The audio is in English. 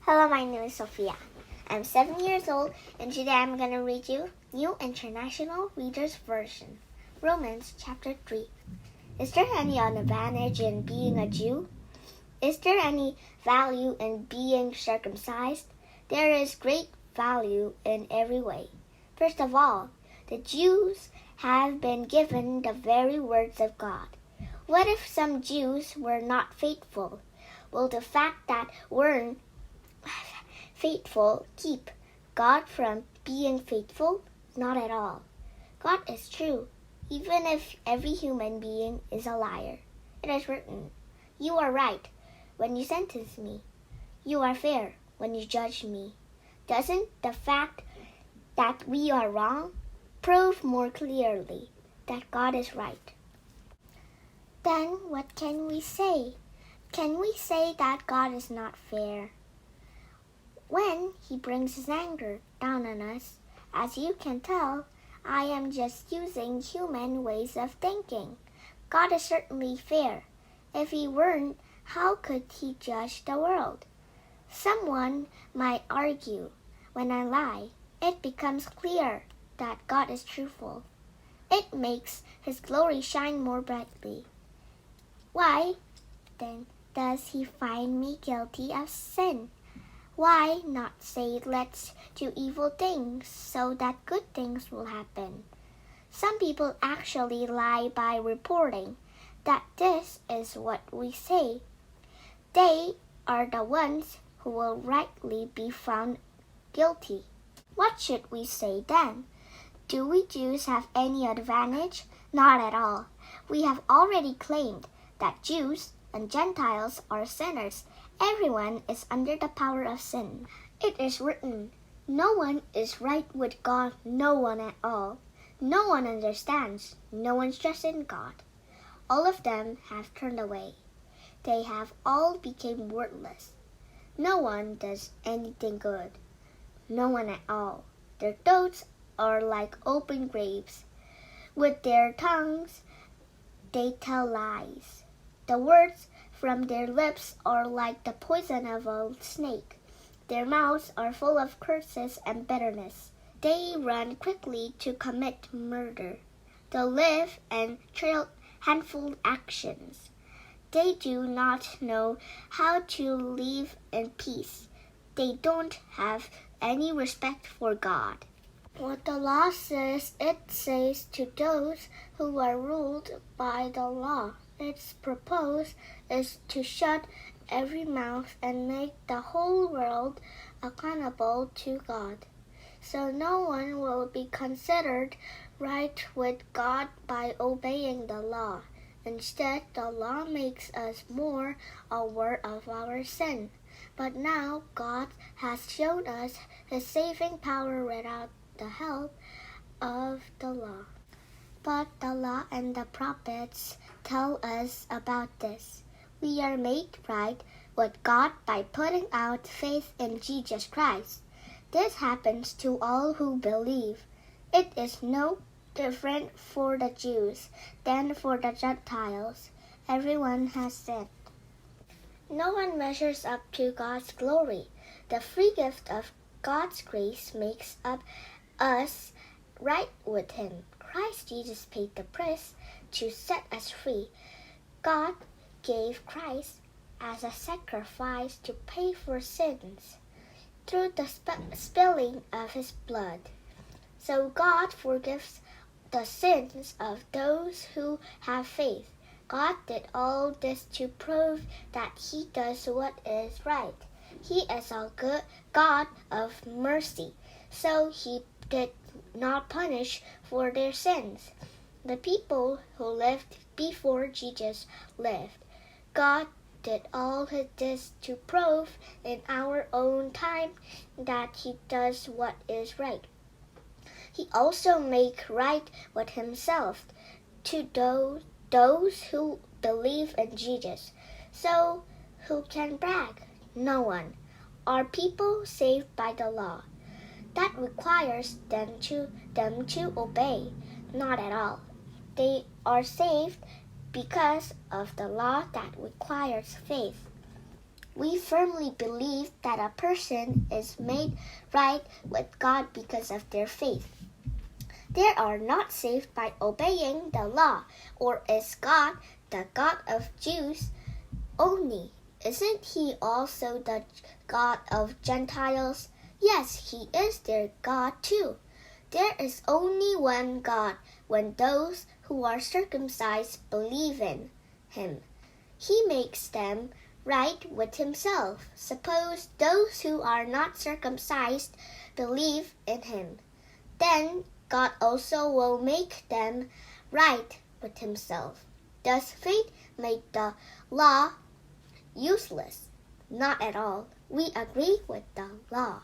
Hello, my name is Sophia. I'm 7 years old, and today I'm going to read you New International Reader's Version, Romans chapter 3. Is there any advantage in being a Jew? Is there any value in being circumcised? There is great value in every way. First of all, the Jews have been given the very words of God. What if some Jews were not faithful? Will the fact that we're faithful keep God from being faithful? Not at all. God is true, even if every human being is a liar. It is written, "You are right when you sentence me. You are fair when you judge me." Doesn't the fact that we are wrong prove more clearly that God is right? Then what can we say? Can we say that God is not fair? When He brings His anger down on us, as you can tell, I am just using human ways of thinking. God is certainly fair. If He weren't, how could He judge the world? Someone might argue, when I lie, it becomes clear that God is truthful. It makes His glory shine more brightly. Why, then, does He find me guilty of sin? Why not say let's do evil things so that good things will happen? Some people actually lie by reporting that this is what we say. They are the ones who will rightly be found guilty. What should we say then? Do we Jews have any advantage? Not at all. We have already claimed that Jews and Gentiles are sinners. Everyone is under the power of sin. It is written, no one is right with God, no one at all. No one understands, no one trusts in God. All of them have turned away. They have all become worthless. No one does anything good, no one at all. Their throats are like open graves. With their tongues they tell lies. The words from their lips are like the poison of a snake. Their mouths are full of curses and bitterness. They run quickly to commit murder. They live and trail handful actions. They do not know how to live in peace. They don't have any respect for God. What the law says, it says to those who are ruled by the law. Its purpose is to shut every mouth and make the whole world accountable to God. So no one will be considered right with God by obeying the law. Instead, the law makes us more aware of our sin. But now God has shown us His saving power without the help of the law. But the law and the prophets tell us about this. We are made right with God by putting out faith in Jesus Christ. This happens to all who believe. It is no different for the Jews than for the Gentiles. Everyone has sinned. No one measures up to God's glory. The free gift of God's grace makes us right with Him. Christ Jesus paid the price to set us free. God gave Christ as a sacrifice to pay for sins through the spilling of His blood. So God forgives the sins of those who have faith. God did all this to prove that He does what is right. He is a good God of mercy, so He did not punish for their sins. The people who lived before Jesus lived. God did all this to prove in our own time that He does what is right. He also make right with Himself to those who believe in Jesus. So who can brag? No one. Are people saved by the law? That requires them to obey. Not at all. They are saved because of the law that requires faith. We firmly believe that a person is made right with God because of their faith. They are not saved by obeying the law, or is God the God of Jews only? Isn't he also the God of Gentiles? Yes, he is their God too. There is only one God when those who are circumcised believe in him. He makes them right with himself. Suppose those who are not circumcised believe in him. Then God also will make them right with himself. Does faith make the law useless? Not at all. We agree with the law.